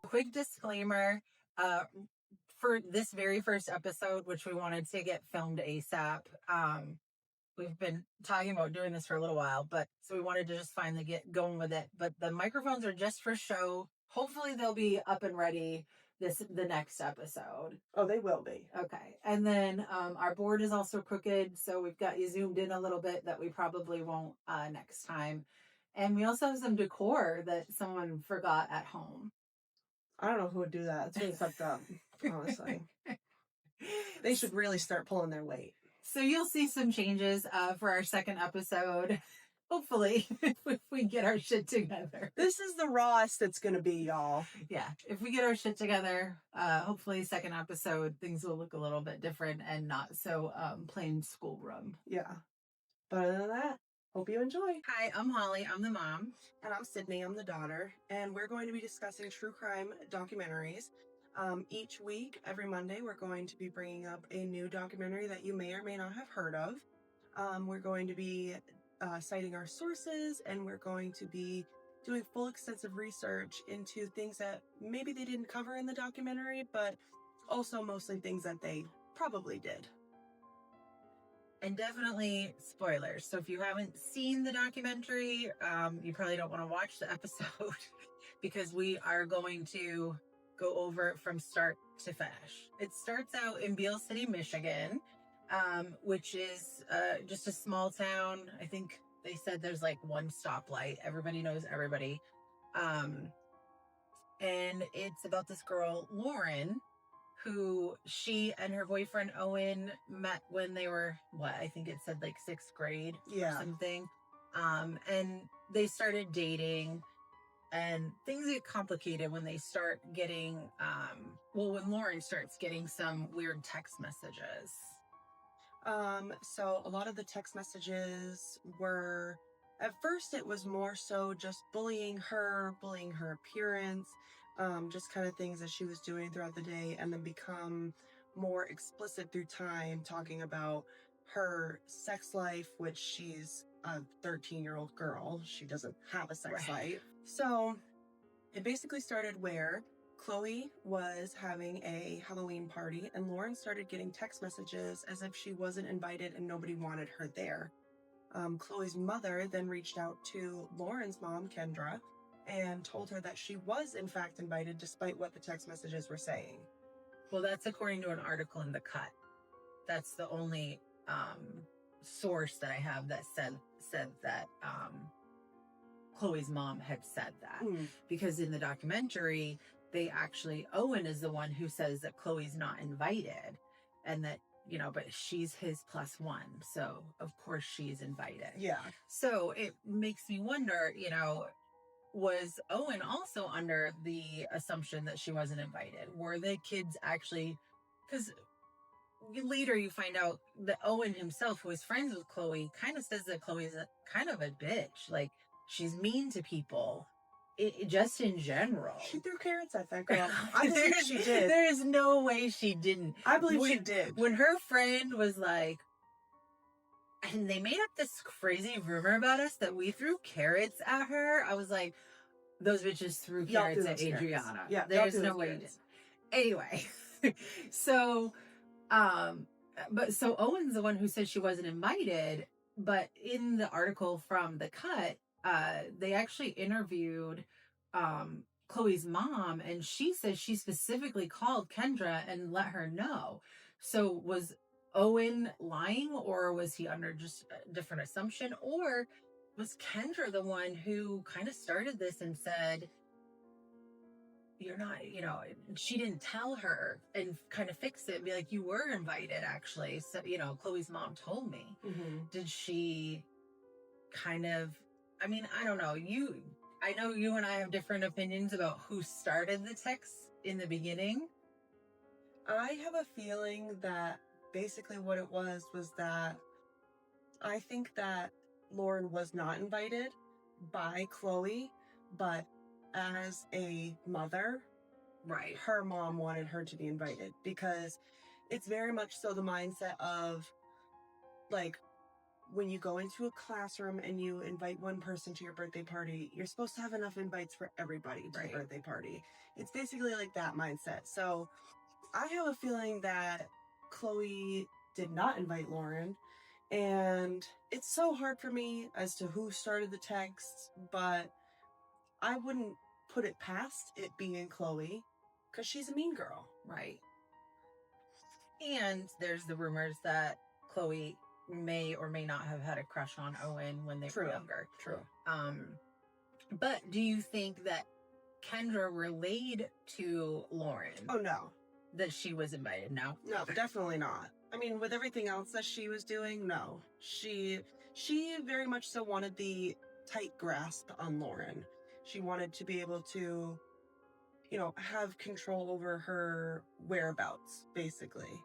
quick disclaimer, for this very first episode, which we wanted to get filmed ASAP. We've been talking about doing this for a little while, but so we wanted to just finally get going with it. But the microphones are just for show. Hopefully they'll be up and ready the next episode. Oh, they will be. Okay. And then our board is also crooked, so we've got you zoomed in a little bit that we probably won't next time. And we also have some decor that someone forgot at home. I don't know who would do that. It's really fucked up, honestly. They should really start pulling their weight. So you'll see some changes for our second episode. Hopefully, if we get our shit together. This is the rawest it's going to be, y'all. Yeah. If we get our shit together, hopefully second episode, things will look a little bit different and not so plain schoolroom. Yeah. But other than that, hope you enjoy. Hi, I'm Holly. I'm the mom. And I'm Sydney. I'm the daughter. And we're going to be discussing true crime documentaries. Each week, every Monday, we're going to be bringing up a new documentary that you may or may not have heard of. We're going to be citing our sources, and we're going to be doing full extensive research into things that maybe they didn't cover in the documentary, but also mostly things that they probably did. And definitely spoilers. So if you haven't seen the documentary, you probably don't want to watch the episode because we are going to go over it from start to finish. It starts out in Beale City, Michigan, which is just a small town. I think they said there's like one stoplight. Everybody knows everybody. And it's about this girl, Lauren, who she and her boyfriend, Owen, met when they were, I think it said like 6th grade or something. And they started dating. And things get complicated when they start getting, when Lauren starts getting some weird text messages. So a lot of the text messages were, at first it was more so just bullying her appearance, just kind of things that she was doing throughout the day, and then become more explicit through time, talking about her sex life, which she's a 13-year-old girl. She doesn't have a sex life. So it basically started where Chloe was having a Halloween party, and Lauren started getting text messages as if she wasn't invited and nobody wanted her there. Chloe's mother then reached out to Lauren's mom, Kendra, and told her that she was in fact invited despite what the text messages were saying. Well, that's according to an article in The Cut. That's the only source that I have that said that Chloe's mom had said that. Because in the documentary, Owen is the one who says that Chloe's not invited, and that, but she's his +1. So of course she's invited. Yeah. So it makes me wonder, was Owen also under the assumption that she wasn't invited? Were the kids actually, because later you find out that Owen himself, who is friends with Chloe, kind of says that Chloe's kind of a bitch. Like, she's mean to people. Just in general. She threw carrots at that girl. I believe she did. There is no way she didn't. I believe she did. When her friend was like, and they made up this crazy rumor about us that we threw carrots at her, I was like, those bitches threw carrots at Adriana. Yeah, there's no way you did. Anyway, so Owen's the one who said she wasn't invited, but in the article from The Cut, they actually interviewed Chloe's mom, and she says she specifically called Kendra and let her know. So was Owen lying, or was he under just a different assumption, or was Kendra the one who kind of started this and said, you're not, she didn't tell her, and kind of fix it and be like, you were invited actually. So, Chloe's mom told me. Mm-hmm. Did she kind of, I don't know. I know you and I have different opinions about who started the text in the beginning. I have a feeling that basically what it was that I think that Lauren was not invited by Chloe, but as a mother, right, her mom wanted her to be invited, because it's very much so the mindset of, like, when you go into a classroom and you invite one person to your birthday party, you're supposed to have enough invites for everybody to the birthday party. It's basically like that mindset. So I have a feeling that Chloe did not invite Lauren. And it's so hard for me as to who started the texts, but I wouldn't put it past it being Chloe because she's a mean girl. Right. And there's the rumors that Chloe may or may not have had a crush on Owen when they were younger. True. But do you think that Kendra relayed to Lauren? Oh, no. That she was invited? No? No, definitely not. I mean, with everything else that she was doing, no. She very much so wanted the tight grasp on Lauren. She wanted to be able to, have control over her whereabouts, basically.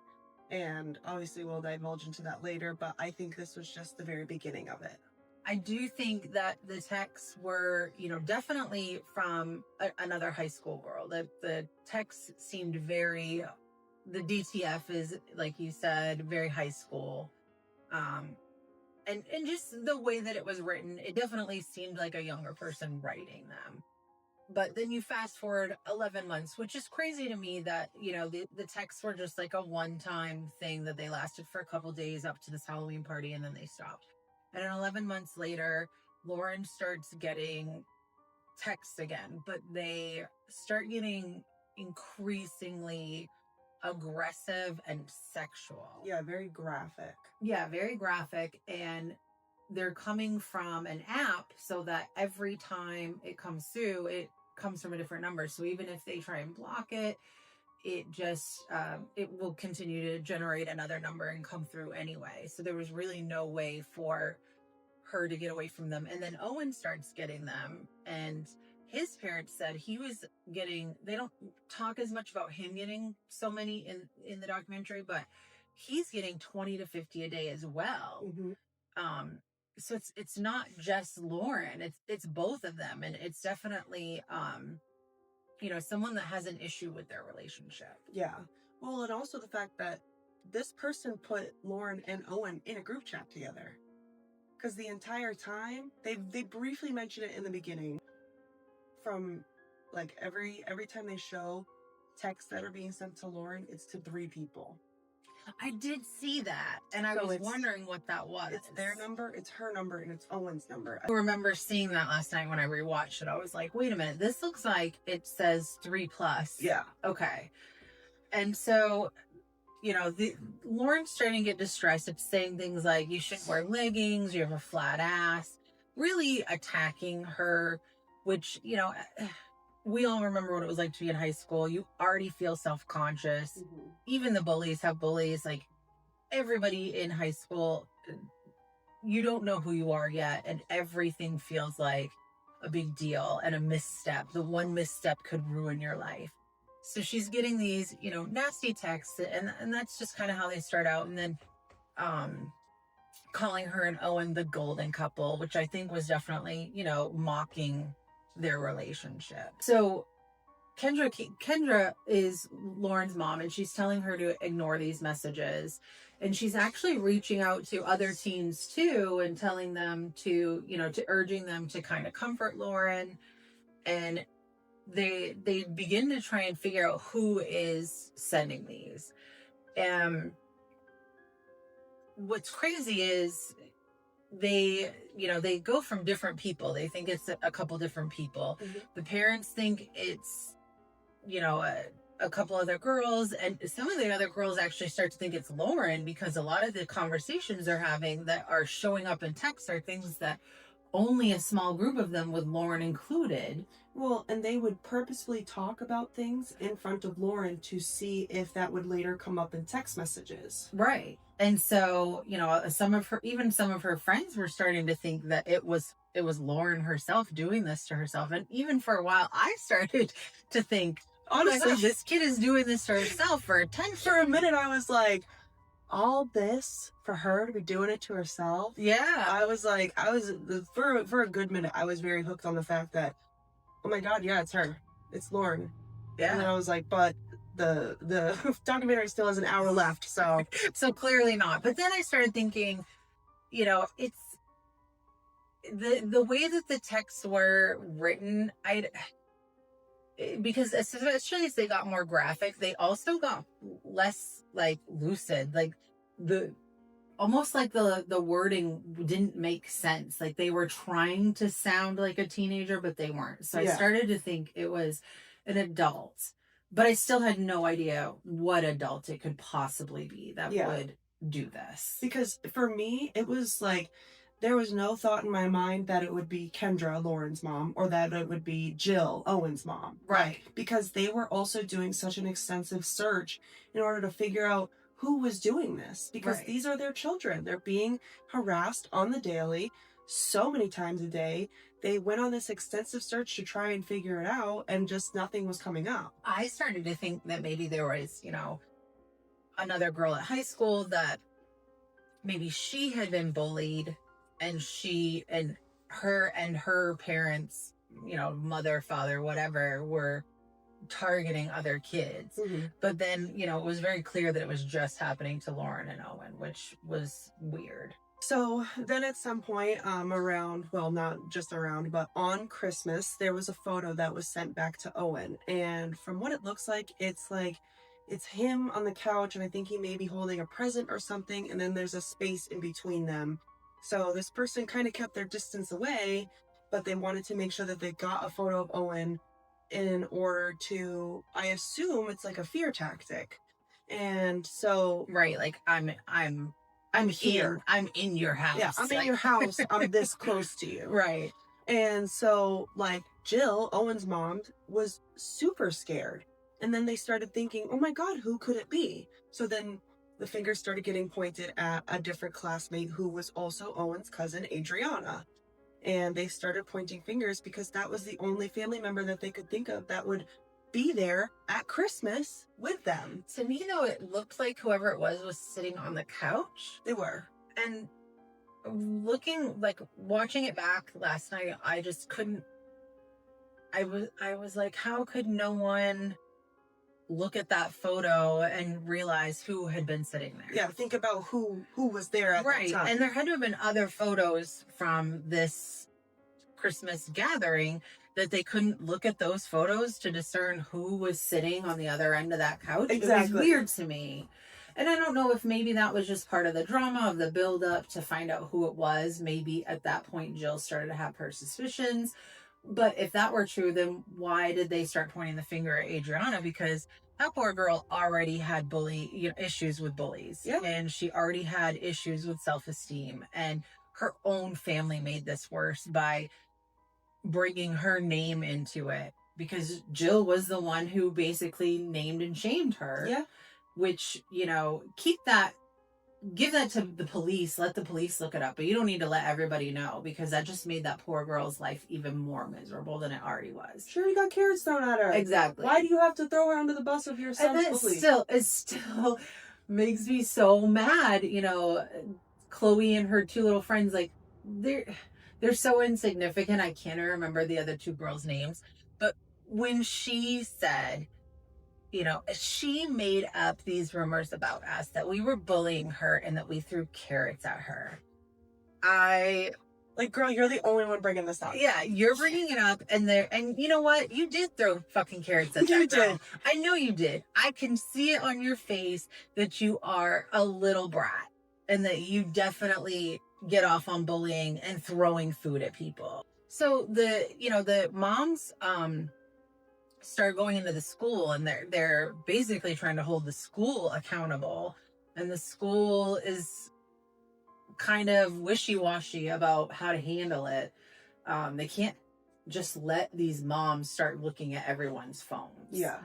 And obviously we'll divulge into that later, but I think this was just the very beginning of it. I do think that the texts were, definitely from another high school girl. The texts seemed very, the DTF is, like you said, very high school. And just the way that it was written, it definitely seemed like a younger person writing them. But then you fast forward 11 months, which is crazy to me that, the texts were just like a one-time thing that they lasted for a couple days up to this Halloween party and then they stopped. And then 11 months later, Lauren starts getting texts again, but they start getting increasingly aggressive and sexual. Yeah, very graphic. Yeah, very graphic. And they're coming from an app so that every time it comes through, it comes from a different number. So even if they try and block it, it just, it will continue to generate another number and come through anyway. So there was really no way for her to get away from them. And then Owen starts getting them. And his parents said he was getting, they don't talk as much about him getting so many in the documentary, but he's getting 20 to 50 a day as well. Mm-hmm. So it's not just Lauren, it's both of them. And it's definitely, someone that has an issue with their relationship. Yeah. Well, and also the fact that this person put Lauren and Owen in a group chat together. Because the entire time, they briefly mention it in the beginning. From like every time they show texts that are being sent to Lauren, it's to 3 people. I did see that, and I was wondering what that was. It's their number, it's her number, and it's Owen's number. I remember seeing that last night when I rewatched it. I was like, wait a minute, this looks like it says 3+. Yeah. Okay. And so, Lauren's starting to get distressed. It's saying things like, you shouldn't wear leggings, you have a flat ass, really attacking her, which, we all remember what it was like to be in high school. You already feel self-conscious. Mm-hmm. Even the bullies have bullies. Like, everybody in high school, you don't know who you are yet, and everything feels like a big deal and a misstep. The one misstep could ruin your life. So she's getting these, nasty texts, and that's just kind of how they start out. And then calling her and Owen the golden couple, which I think was definitely, mocking their relationship. So Kendra is Lauren's mom, and she's telling her to ignore these messages. And she's actually reaching out to other teens too and telling them to, to urging them to kind of comfort Lauren. And they begin to try and figure out who is sending these. What's crazy is they go from different people. They think it's a couple different people. Mm-hmm. The parents think it's, a couple other girls, and some of the other girls actually start to think it's Lauren, because a lot of the conversations they're having that are showing up in text are things that only a small group of them, with Lauren included. Well, and they would purposefully talk about things in front of Lauren to see if that would later come up in text messages. Right. And so, some of her friends were starting to think that it was Lauren herself doing this to herself. And even for a while, I started to think, honestly, this kid is doing this to herself for attention. For a minute, I was like, all this for her to be doing it to herself? Yeah. I was for a good minute, I was very hooked on the fact that, oh my God, yeah, it's her. It's Lauren. Yeah. And then I was like, but the documentary still has an hour left, so clearly not. But then I started thinking, you know, it's the way that the texts were written, because especially as they got more graphic, they also got less like lucid. Like the almost like the wording didn't make sense. Like they were trying to sound like a teenager, but they weren't. So I started to think it was an adult, but I still had no idea what adult it could possibly be that would do this. Because for me, it was like there was no thought in my mind that it would be Kendra, Lauren's mom, or that it would be Jill, Owen's mom. Right. Because they were also doing such an extensive search in order to figure out who was doing this. Because these are their children. They're being harassed on the daily so many times a day. They went on this extensive search to try and figure it out, and just nothing was coming up. I started to think that maybe there was, you know, another girl at high school that maybe she had been bullied, and she and her parents, you know, mother, father, whatever, were targeting other kids. But then, you know, it was very clear that it was just happening to Lauren and Owen, which was weird. So then at some point around, well, not just around, but on Christmas, there was a photo that was sent back to Owen. And from what it looks like it's him on the couch, and I think he may be holding a present or something, and then there's a space in between them. So this person kind of kept their distance away, but they wanted to make sure that they got a photo of Owen in order to, I assume it's like a fear tactic. And so Right, like I'm here. I'm in your house. Yeah, I'm in your house. I'm this close to you. Right. And so like Jill, Owen's mom, was super scared. And then they started thinking, oh my God, who could it be? So then the fingers started getting pointed at a different classmate who was also Owen's cousin, Adriana. And they started pointing fingers because that was the only family member that they could think of that would be there at Christmas with them. To me, though, it looked like whoever it was sitting on the couch. They were. And watching it back last night, I just couldn't. I was like, how could no one look at that photo and realize who had been sitting there? Yeah, think about who was there at that time. And there had to have been other photos from this Christmas gathering that they couldn't look at those photos to discern who was sitting on the other end of that couch. Exactly. It was weird to me. And I don't know if maybe that was just part of the drama of the build-up to find out who it was. Maybe at that point Jill started to have her suspicions. But if that were true, then why did they start pointing the finger at Adriana? Because that poor girl already had issues with bullies. Yeah. And she already had issues with self-esteem. And her own family made this worse by bringing her name into it. Because Jill was the one who basically named and shamed her. Yeah. Which, you know, give that to the police, let the police look it up, but you don't need to let everybody know, because that just made that poor girl's life even more miserable than it already was. Sure, you got carrots thrown at her. Exactly. Why do you have to throw her under the bus of your son's bully? It still makes me so mad. You know, Chloe and her two little friends, like they're so insignificant. I can't remember the other two girls' names, but when she said, you know, she made up these rumors about us that we were bullying her and that we threw carrots at her. Girl, you're the only one bringing this up. Yeah, you're bringing it up, and you know what? You did throw fucking carrots at that girl. I know you did. I can see it on your face that you are a little brat, and that you definitely get off on bullying and throwing food at people. So the moms start going into the school, and they're basically trying to hold the school accountable, and the school is kind of wishy-washy about how to handle it. They can't just let these moms start looking at everyone's phones. Yeah.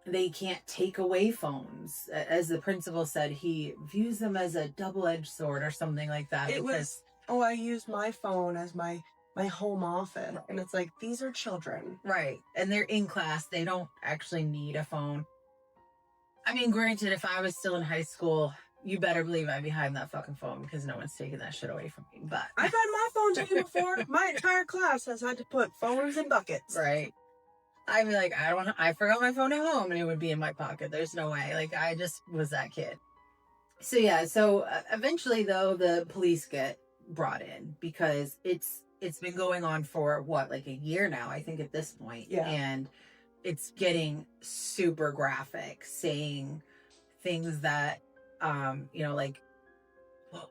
They can't take away phones. As the principal said, he views them as a double-edged sword or something like that. I use my phone as my home office. And it's like, these are children. Right. And they're in class. They don't actually need a phone. I mean, granted, if I was still in high school, you better believe I'd be hiding that fucking phone, because no one's taking that shit away from me. But I've had my phone taken before. My entire class has had to put phones in buckets. Right. I'd be like, I forgot my phone at home, and it would be in my pocket. There's no way. Like, I just was that kid. So yeah, so eventually though the police get brought in because it's been going on for what, like a year now, I think, at this point. Yeah. And it's getting super graphic, saying things that like, well,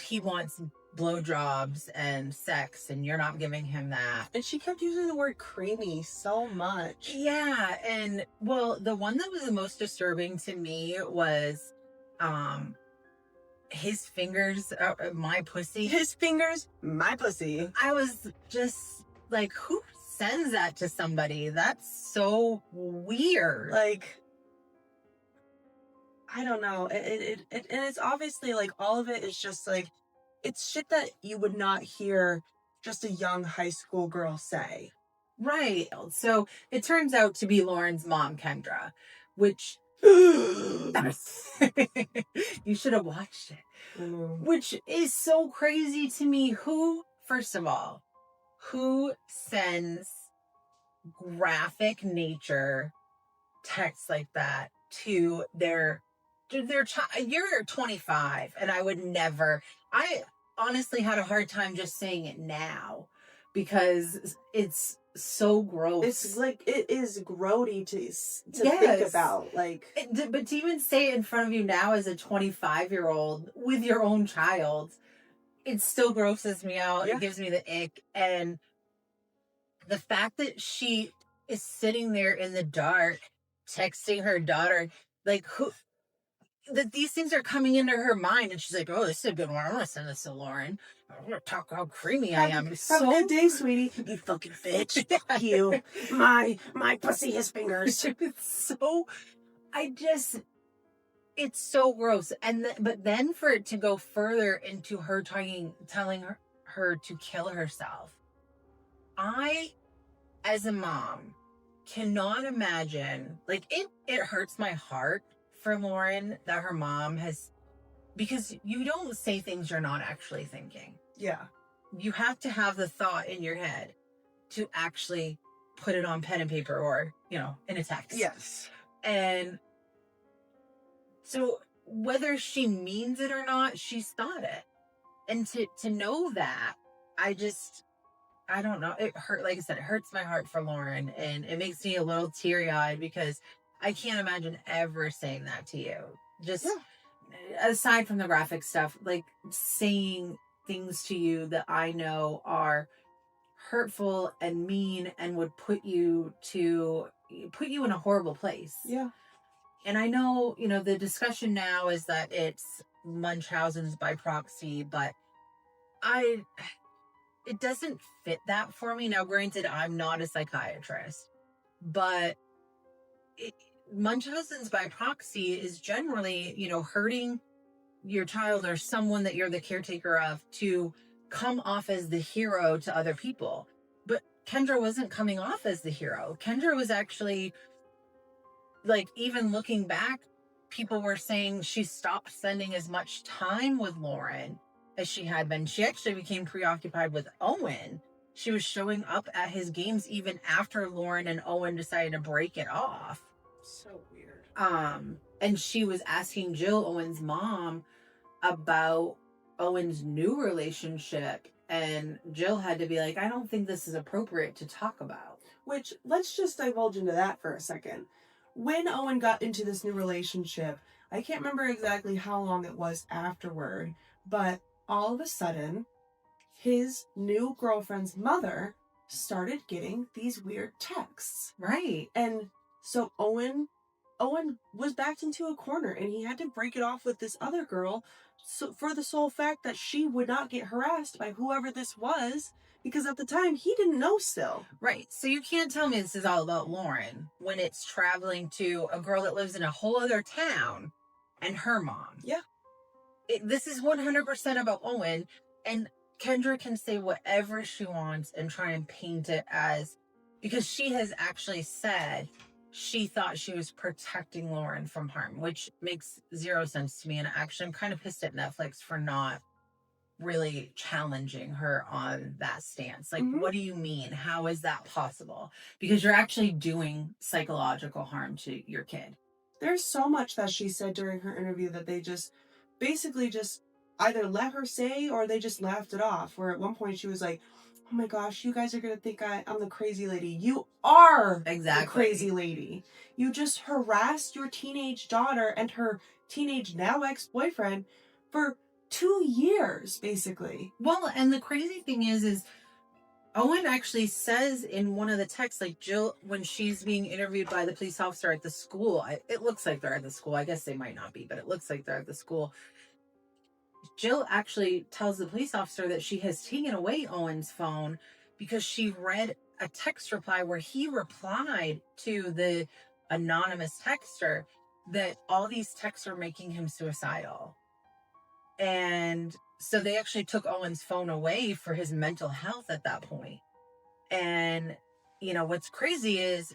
he wants blowjobs and sex and you're not giving him that. And she kept using the word creamy so much. Yeah, and well, the one that was the most disturbing to me was his fingers, my pussy. His fingers, my pussy. I was just like, who sends that to somebody? That's so weird. Like, I don't know. And it's obviously like all of it is just like, it's shit that you would not hear just a young high school girl say. Right. So it turns out to be Lauren's mom, Kendra, which you should have watched it. Which is so crazy to me. First of all, who sends graphic nature texts like that to their child? You're 25, and I would never. I honestly had a hard time just saying it now because it's so gross. It's like, it is grody to think about. Like, but to even say it in front of you now as a 25-year-old with your own child, it still grosses me out. Yeah. It gives me the ick. And the fact that she is sitting there in the dark texting her daughter, like, that these things are coming into her mind, and she's like, oh, this is a good one, I'm gonna send this to Lauren, I'm gonna talk how creamy I am. Have a good day, sweetie. You fucking bitch. Fuck you. My pussy has fingers. It's so gross. And but then for it to go further into her telling her to kill herself, I, as a mom, cannot imagine. Like, it hurts my heart for Lauren that her mom has, because you don't say things you're not actually thinking. Yeah. You have to have the thought in your head to actually put it on pen and paper or, in a text. Yes. And so whether she means it or not, she's thought it. And to know that, I don't know. It hurt. Like I said, it hurts my heart for Lauren, and it makes me a little teary-eyed because I can't imagine ever saying that to you. Just aside from the graphic stuff, like saying things to you that I know are hurtful and mean and would put you in a horrible place. Yeah. And I know, the discussion now is that it's Munchausen's by proxy, but it doesn't fit that for me. Now, granted, I'm not a psychiatrist, but Munchausen's by proxy is generally, hurting your child or someone that you're the caretaker of to come off as the hero to other people. But Kendra wasn't coming off as the hero. Kendra was actually, like, even looking back, people were saying she stopped spending as much time with Lauren as she had been. She actually became preoccupied with Owen. She was showing up at his games even after Lauren and Owen decided to break it off. So weird. And she was asking Jill, Owen's mom, about Owen's new relationship, and Jill had to be like, I don't think this is appropriate to talk about. Which, let's just divulge into that for a second. When Owen got into this new relationship, I can't remember exactly how long it was afterward, but all of a sudden, his new girlfriend's mother started getting these weird texts. Right. And so Owen was backed into a corner, and he had to break it off with this other girl, so for the sole fact that she would not get harassed by whoever this was, because at the time he didn't know still. Right. So you can't tell me this is all about Lauren when it's traveling to a girl that lives in a whole other town and her mom. Yeah. This is 100% about Owen, and Kendra can say whatever she wants and try and paint it as, because she has actually said she thought she was protecting Lauren from harm, which makes zero sense to me. And actually, I'm kind of pissed at Netflix for not really challenging her on that stance. Like, what do you mean? How is that possible? Because you're actually doing psychological harm to your kid. There's so much that she said during her interview that they just basically just either let her say or they just laughed it off. Where at one point she was like, "Oh my gosh, you guys are gonna think I'm the crazy lady. You are Exactly. the crazy lady. You just harassed your teenage daughter and her teenage now ex-boyfriend for 2 years, basically." Well, and the crazy thing is Owen actually says in one of the texts, like Jill, when she's being interviewed by the police officer at the school, it looks like they're at the school. I guess they might not be, but it looks like they're at the school. Jill actually tells the police officer that she has taken away Owen's phone because she read a text reply where he replied to the anonymous texter that all these texts are making him suicidal. And so they actually took Owen's phone away for his mental health at that point. And, what's crazy is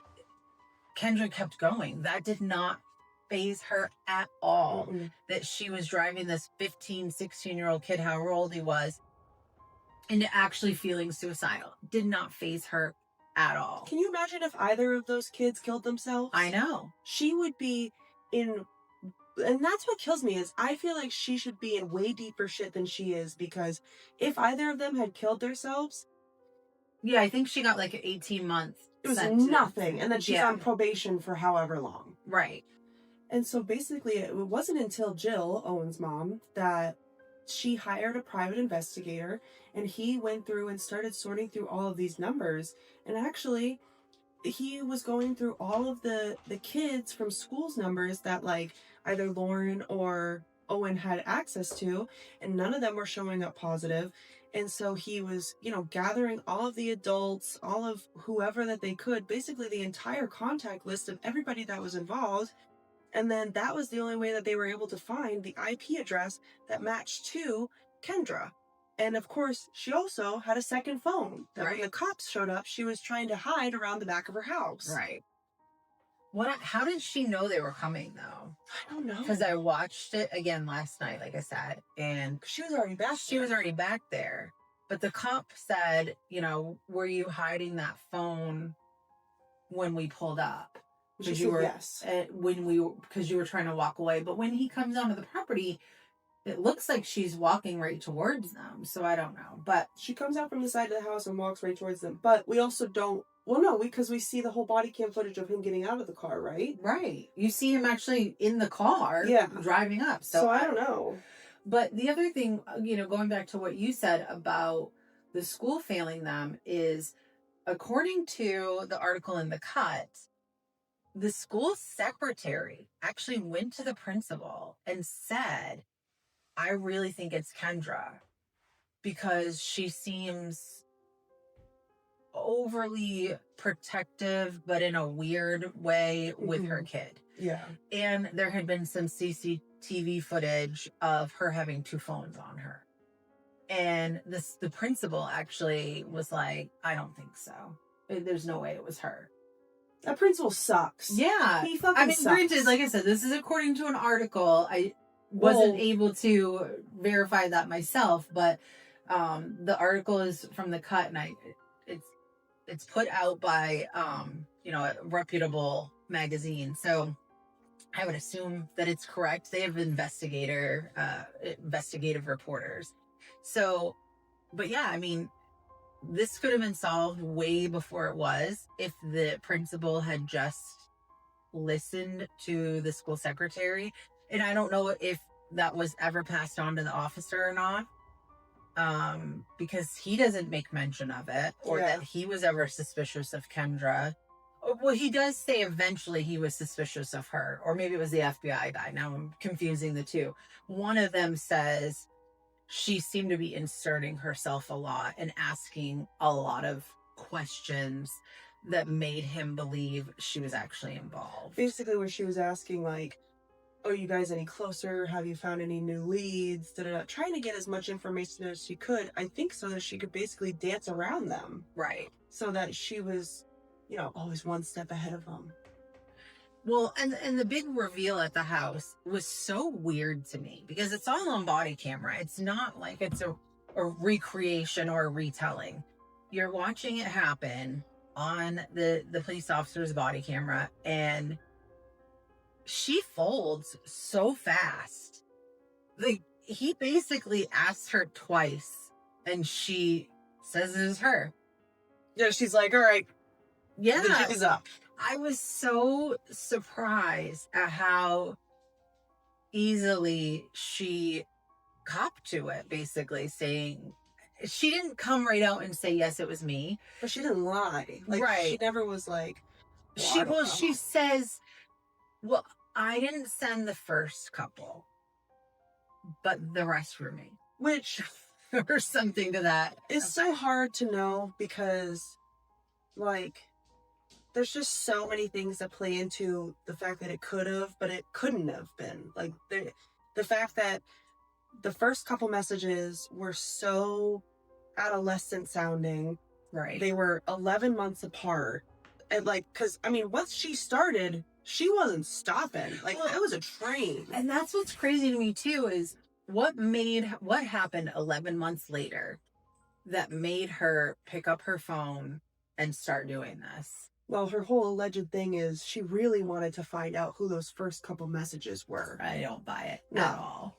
Kendra kept going. That did not faze her at all. That she was driving this 15, 16-year-old kid, however old he was, into actually feeling suicidal. Did not faze her at all. Can you imagine if either of those kids killed themselves? I know. She would be in, and that's what kills me, is I feel like she should be in way deeper shit than she is, because if either of them had killed themselves... Yeah, I think she got like an 18-month It was sentence. nothing. And then she's on probation for however long. Right. And so basically it wasn't until Jill, Owen's mom, that she hired a private investigator, and he went through and started sorting through all of these numbers. And actually, he was going through all of the kids from school's numbers that like either Lauren or Owen had access to, and none of them were showing up positive. And so he was, gathering all of the adults, all of whoever that they could, basically the entire contact list of everybody that was involved. And then that was the only way that they were able to find the IP address that matched to Kendra. And of course, she also had a second phone that when the cops showed up, she was trying to hide around the back of her house. Right. How did she know they were coming, though? I don't know. Because I watched it again last night, like I said, and she was already back. She was already back there. But the cop said, were you hiding that phone when we pulled up? Because you were, yes. Because you were trying to walk away. But when he comes onto the property, it looks like she's walking right towards them. So I don't know. But she comes out from the side of the house and walks right towards them. But we also don't. Well, no, because we see the whole body cam footage of him getting out of the car, right? Right. You see him actually in the car, driving up. So I don't know. But the other thing, going back to what you said about the school failing them is, according to the article in The Cut, the school secretary actually went to the principal and said, I really think it's Kendra because she seems overly protective, but in a weird way with her kid. Yeah. And there had been some CCTV footage of her having two phones on her. And the principal actually was like, I don't think so. There's no way it was her. That principal sucks. Yeah. He fucking sucks. Granted, like I said, this is according to an article. I wasn't able to verify that myself, but the article is from The Cut, and it's put out by a reputable magazine. So I would assume that it's correct. They have investigative reporters. So, but yeah, I mean, this could have been solved way before it was if the principal had just listened to the school secretary. And I don't know if that was ever passed on to the officer or not. Because he doesn't make mention of it, or that he was ever suspicious of Kendra. Well, he does say eventually he was suspicious of her, or maybe it was the FBI guy. Now I'm confusing the two. One of them says she seemed to be inserting herself a lot and asking a lot of questions that made him believe she was actually involved. Basically, where she was asking, like, are you guys any closer? Have you found any new leads? Trying to get as much information as she could, I think, so that she could basically dance around them. Right. So that she was, always one step ahead of them. Well, and the big reveal at the house was so weird to me because it's all on body camera. It's not like it's a recreation or a retelling. You're watching it happen on the police officer's body camera, and she folds so fast Like, he basically asked her twice, and she says it was her. Yeah, she's like, all right, Yeah. the jig is up. I was so surprised at how easily she copped to it, basically saying she didn't come right out and say, yes, it was me. But she didn't lie. Like, Right. she never was like, well, She I don't know. she says, well, I didn't send the first couple, but the rest were me. Which or something to that. is so hard to know because, like, there's just so many things that play into the fact that it could have, but it couldn't have been. Like, the fact that the first couple messages were so adolescent sounding. Right. They were 11 months apart. And, like, because, I mean, once she started, she wasn't stopping. Like, it was a train. And that's what's crazy to me, too, is what happened 11 months later that made her pick up her phone and start doing this? Well, her whole alleged thing is she really wanted to find out who those first couple messages were. I don't buy it at all.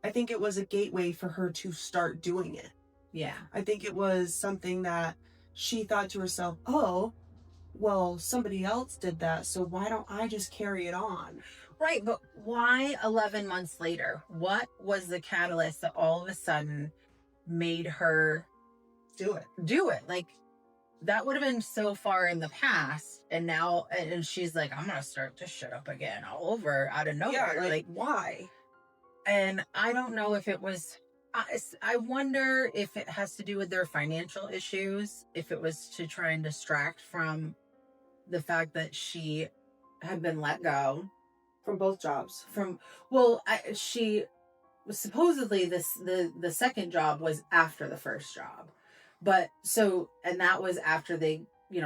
I think it was a gateway for her to start doing it. Yeah. I think it was something that she thought to herself, oh, well, somebody else did that, so why don't I just carry it on? Right, but why 11 months later? What was the catalyst that all of a sudden made her do it? Like, that would have been so far in the past, and now, and she's like, I'm gonna start this shit up again all over out of nowhere. Yeah, like why? And I don't know if it was, I wonder if it has to do with their financial issues, if it was to try and distract from the fact that she had been let go from both jobs. She was supposedly the second job was after the first job. But so, and that was after they,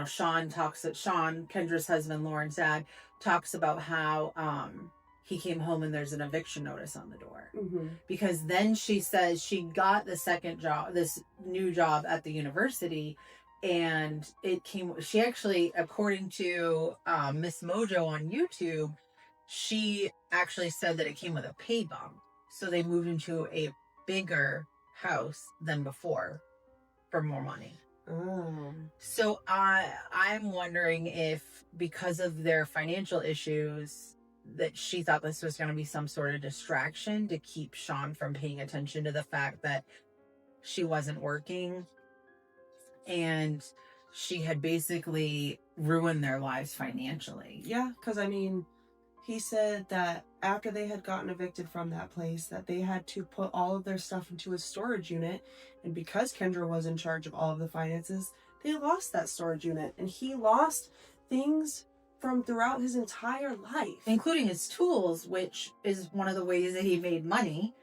Sean, Kendra's husband, Lauren's dad, talks about how he came home and there's an eviction notice on the door. Mm-hmm. Because then she says she got the second job, this new job at the university, and she actually, according to Miss Mojo on YouTube, she actually said that it came with a pay bump. So they moved into a bigger house than before for more money. Oh. So I'm wondering if, because of their financial issues, that she thought this was going to be some sort of distraction to keep Sean from paying attention to the fact that she wasn't working, and she had basically ruined their lives financially. Yeah, because I mean, he said that after they had gotten evicted from that place, that they had to put all of their stuff into a storage unit, and because Kendra was in charge of all of the finances, they lost that storage unit, and he lost things from throughout his entire life, including his tools, which is one of the ways that he made money.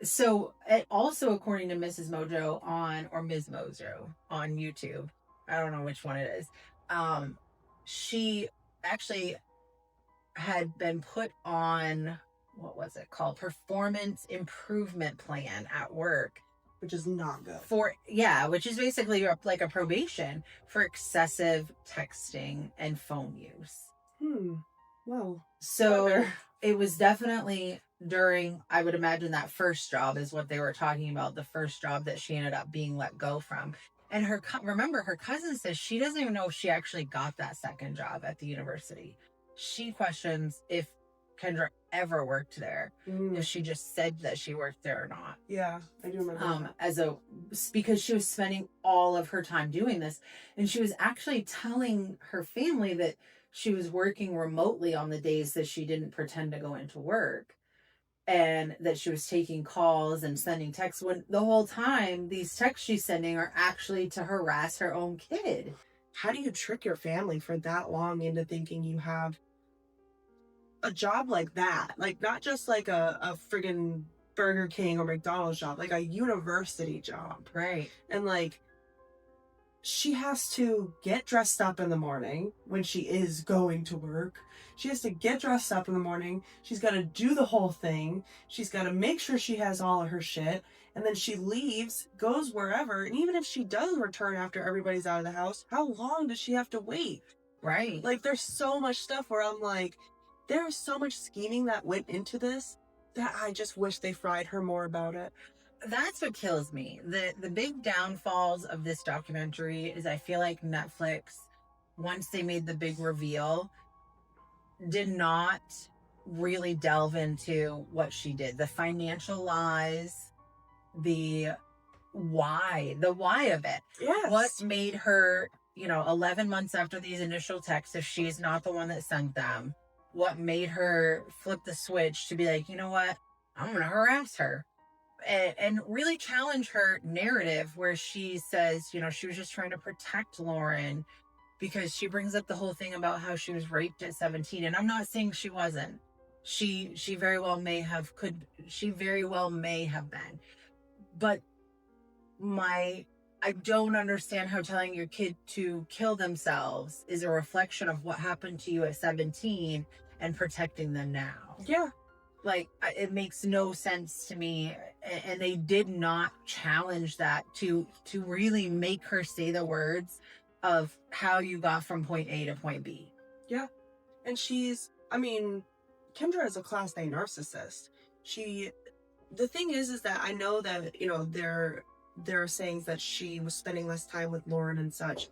So it also, according to Mrs. Mojo or Ms. Mojo on YouTube, I don't know which one it is, she actually had been put on, what was it called? Performance improvement plan at work. Which is not good. Which is basically like a probation for excessive texting and phone use. Well, so it was definitely during, I would imagine, that first job is what they were talking about, the first job that she ended up being let go from. And remember, her cousin says she doesn't even know if she actually got that second job at the university. She questions if Kendra ever worked there, if she just said that she worked there or not. Yeah, I do remember that. Because she was spending all of her time doing this, and she was actually telling her family that she was working remotely on the days that she didn't pretend to go into work, and that she was taking calls and sending texts, when the whole time these texts she's sending are actually to harass her own kid. How do you trick your family for that long into thinking you have a job like that? Like, not just like a friggin' Burger King or McDonald's job, like a university job. Right. And like, she has to get dressed up in the morning when she is going to work. She has to get dressed up in the morning. She's got to do the whole thing. She's got to make sure she has all of her shit. And then she leaves, goes wherever. And even if she does return after everybody's out of the house, how long does she have to wait? Right. Like, there's so much stuff where I'm like, there was so much scheming that went into this that I just wish they fried her more about it. That's what kills me. The big downfalls of this documentary is I feel like Netflix, once they made the big reveal, did not really delve into what she did. The financial lies, the the why of it. Yes. What made her, 11 months after these initial texts, if she's not the one that sent them, what made her flip the switch to be like, you know what, I'm going to harass her and really challenge her narrative where she says, she was just trying to protect Lauren because she brings up the whole thing about how she was raped at 17. And I'm not saying she wasn't. She very well may have been. But I don't understand how telling your kid to kill themselves is a reflection of what happened to you at 17 and protecting them now. Yeah. Like, it makes no sense to me. And they did not challenge that to really make her say the words of how you got from point A to point B. Yeah. And Kendra is a class A narcissist. The thing is that I know that, there are sayings that she was spending less time with Lauren and such.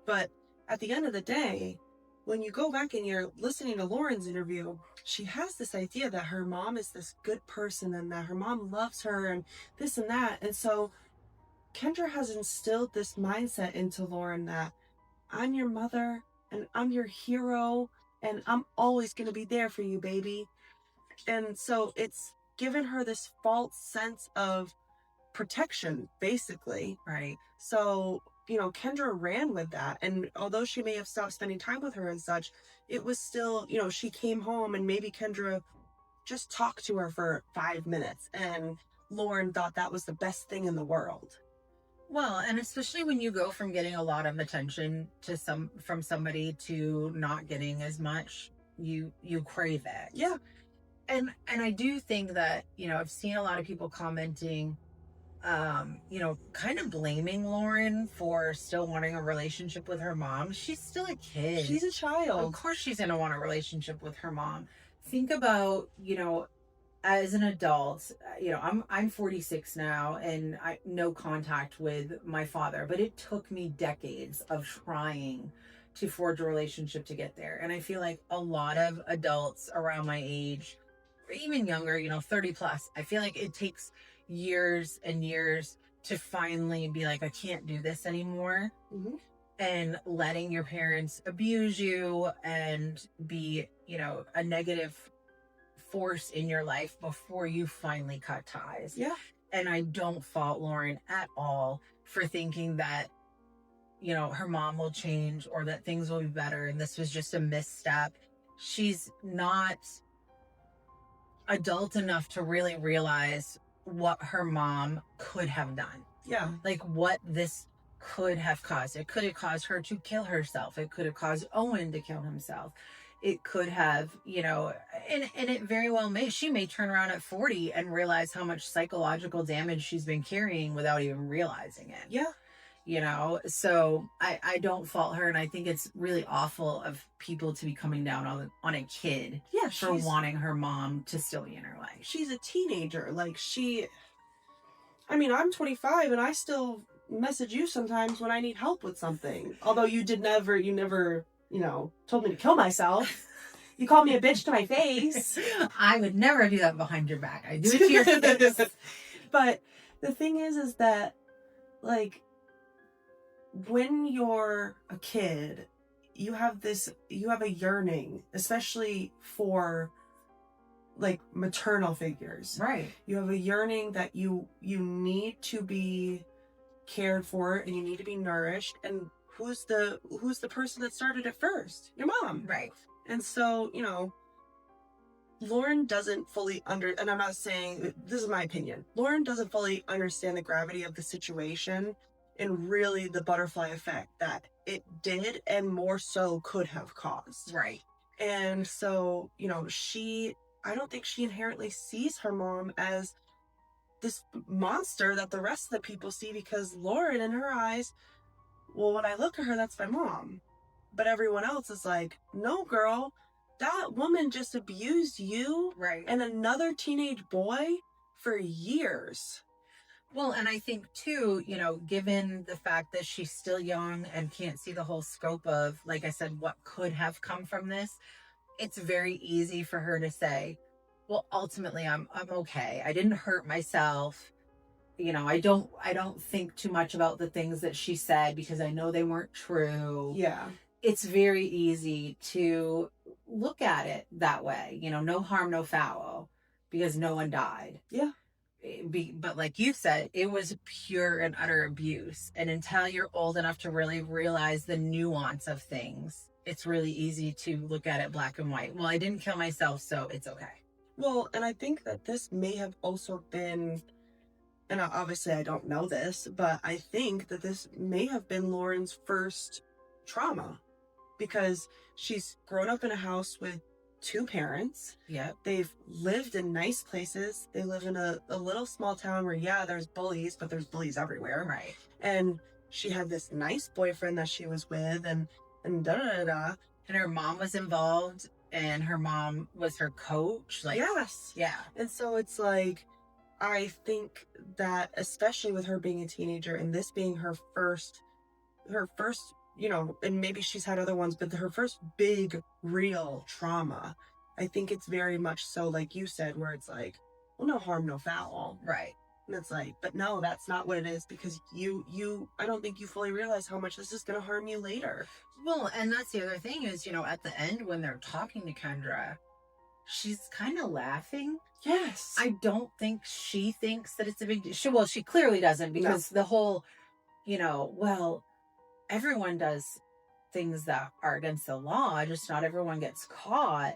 But at the end of the day, when you go back and you're listening to Lauren's interview, she has this idea that her mom is this good person and that her mom loves her and this and that. And so Kendra has instilled this mindset into Lauren that I'm your mother and I'm your hero and I'm always going to be there for you, baby. And so it's given her this false sense of protection, basically. Right. So, Kendra ran with that. And although she may have stopped spending time with her and such, it was still, she came home and maybe Kendra just talked to her for 5 minutes. And Lauren thought that was the best thing in the world. Well, and especially when you go from getting a lot of attention from somebody to not getting as much, you crave it. Yeah. And I do think that, I've seen a lot of people commenting, kind of blaming Lauren for still wanting a relationship with her mom. She's still a kid. She's a child. Of course she's going to want a relationship with her mom. Think about, as an adult, I'm 46 now and I no contact with my father, but it took me decades of trying to forge a relationship to get there. And I feel like a lot of adults around my age, or even younger, 30 plus, I feel like it takes years and years to finally be like, I can't do this anymore. Mm-hmm. And letting your parents abuse you and be, a negative force in your life before you finally cut ties. Yeah. And I don't fault Lauren at all for thinking that, her mom will change or that things will be better and this was just a misstep. She's not adult enough to really realize what her mom could have done. Yeah. Like what this could have caused. It could have caused her to kill herself. It could have caused Owen to kill himself. It could have, and it very well may. She may turn around at 40 and realize how much psychological damage she's been carrying without even realizing it. Yeah. So I don't fault her. And I think it's really awful of people to be coming down on a kid for wanting her mom to still be in her life. She's a teenager. I'm 25 and I still message you sometimes when I need help with something. Although you never, told me to kill myself. You called me a bitch to my face. I would never do that behind your back. I do it to your face. But the thing is that, when you're a kid, you have a yearning, especially for, maternal figures. Right. You have a yearning that you need to be cared for and you need to be nourished. And who's the person that started it first? Your mom. Right. And so, Lauren doesn't fully and I'm not saying, this is my opinion, Lauren doesn't fully understand the gravity of the situation and really the butterfly effect that it did and more so could have caused. Right. And so, I don't think she inherently sees her mom as this monster that the rest of the people see, because Lauren, in her eyes, well, when I look at her, that's my mom. But everyone else is like, no, girl, that woman just abused you Right. and another teenage boy for years. Well, and I think too, given the fact that she's still young and can't see the whole scope of, like I said, what could have come from this, it's very easy for her to say, well, ultimately I'm okay. I didn't hurt myself. I don't think too much about the things that she said because I know they weren't true. Yeah. It's very easy to look at it that way, no harm, no foul, because no one died. Yeah. But like you said, it was pure and utter abuse. And until you're old enough to really realize the nuance of things, it's really easy to look at it black and white. Well, I didn't kill myself, so it's okay. Well, and I think that this may have also been, and obviously I don't know this, but I think that this may have been Lauren's first trauma, because she's grown up in a house with two parents. Yep. They've lived in nice places. They live in a little small town where, yeah, there's bullies, but there's bullies everywhere. Right. And she had this nice boyfriend that she was with, and da da da da. And her mom was involved, and her mom was her coach. Like, yes. Yeah. And so it's like, I think that especially with her being a teenager and this being her first, and maybe she's had other ones, but her first big, real trauma, I think it's very much so, like you said, where it's like, well, no harm, no foul. Right. And it's like, but no, that's not what it is, because I don't think you fully realize how much this is going to harm you later. Well, and that's the other thing is, at the end when they're talking to Kendra, she's kind of laughing. Yes. I don't think she thinks that it's a big deal. Well, she clearly doesn't, because the whole, everyone does things that are against the law, just not everyone gets caught.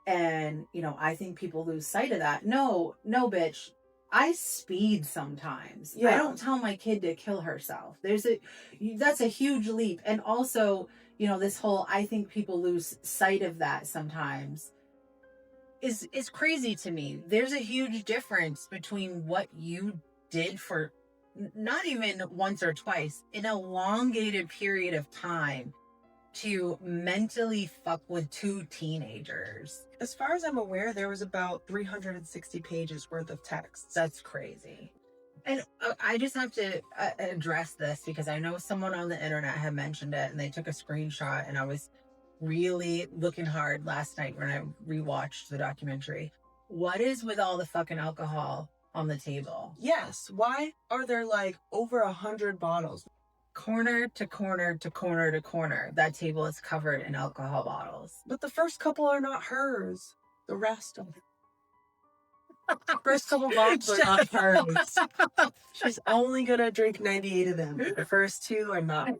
And, I think people lose sight of that. No, bitch. I speed sometimes. Yeah. I don't tell my kid to kill herself. That's a huge leap. And also, this whole, I think people lose sight of that sometimes is crazy to me. There's a huge difference between what you did for not even once or twice, an elongated period of time to mentally fuck with two teenagers. As far as I'm aware, there was about 360 pages worth of text. That's crazy. And I just have to address this because I know someone on the internet had mentioned it and they took a screenshot, and I was really looking hard last night when I rewatched the documentary. What is with all the fucking alcohol on the table? Yes. Why are there like over 100 bottles? Corner to corner to corner to corner, that table is covered in alcohol bottles. But the first couple are not hers. The rest of the first couple bottles are not hers. She's only gonna drink 98 of them. The first two are not.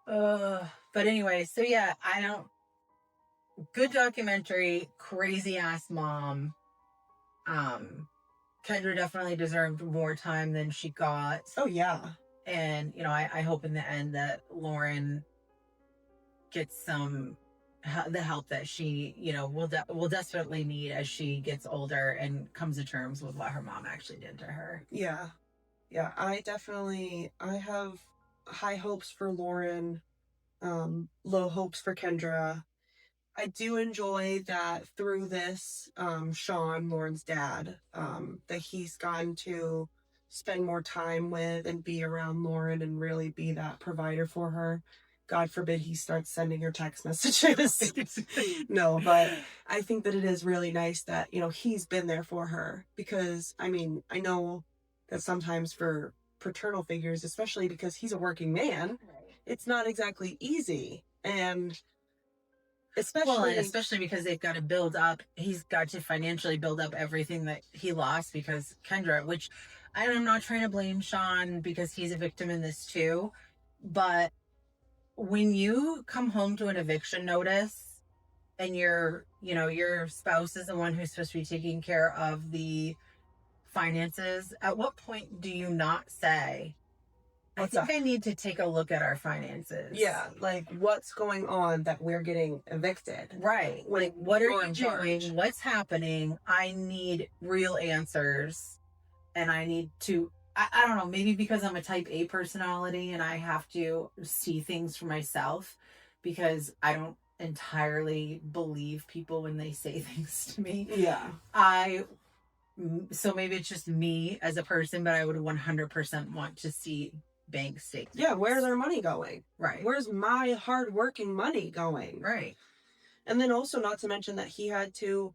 But anyway, so yeah, good documentary, crazy ass mom. Kendra definitely deserved more time than she got. Oh yeah. And, I hope in the end that Lauren gets the help that she, will desperately need as she gets older and comes to terms with what her mom actually did to her. Yeah. Yeah. I have high hopes for Lauren, low hopes for Kendra. I do enjoy that through this, Sean, Lauren's dad, that he's gotten to spend more time with and be around Lauren and really be that provider for her. God forbid he starts sending her text messages. No, but I think that it is really nice that, he's been there for her, because, I know that sometimes for paternal figures, especially because he's a working man, it's not exactly easy. And especially because they've got to build up, he's got to financially build up everything that he lost because Kendra, which I'm not trying to blame Sean because he's a victim in this too, but when you come home to an eviction notice and your spouse is the one who's supposed to be taking care of the finances, at what point do you not say, I need to take a look at our finances? Yeah, like what's going on that we're getting evicted? Right. Like, what are you doing? What's happening? I need real answers. And I need to, I don't know, maybe because I'm a type A personality and I have to see things for myself because I don't entirely believe people when they say things to me. Yeah. So maybe it's just me as a person, but I would 100% want to see bank statements. Yeah, where's our money going? Right. Where's my hardworking money going? Right. And then also, not to mention that he had to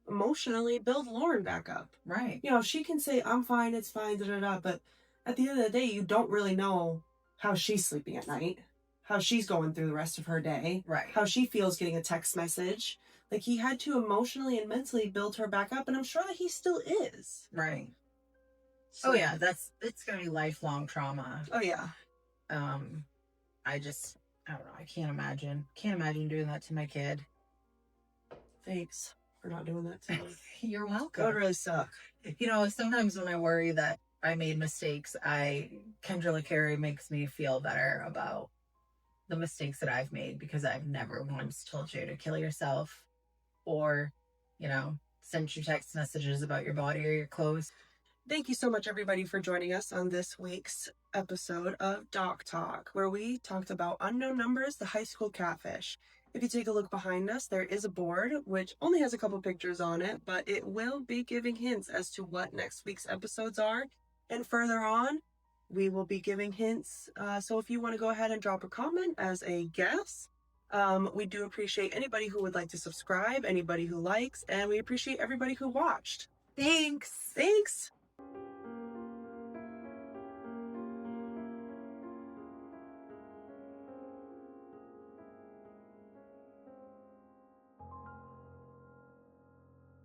emotionally build Lauren back up. Right. You know, she can say, I'm fine, it's fine, da da da, but at the end of the day, you don't really know how she's sleeping at night, how she's going through the rest of her day, Right. how she feels getting a text message. Like, he had to emotionally and mentally build her back up, and I'm sure that he still is. Right. So, oh yeah, it's gonna be lifelong trauma. Oh yeah. I don't know. I can't imagine doing that to my kid. Thanks for not doing that to me. You're welcome. That would really suck. You know, sometimes when I worry that I made mistakes, Kendra LeCarry makes me feel better about the mistakes that I've made, because I've never once told you to kill yourself or, send you text messages about your body or your clothes. Thank you so much, everybody, for joining us on this week's episode of Doc Talk, where we talked about Unknown Numbers, the high school catfish. If you take a look behind us, there is a board which only has a couple pictures on it, but it will be giving hints as to what next week's episodes are. And further on, we will be giving hints. So if you want to go ahead and drop a comment as a guess, we do appreciate anybody who would like to subscribe, anybody who likes, and we appreciate everybody who watched. Thanks. Thanks.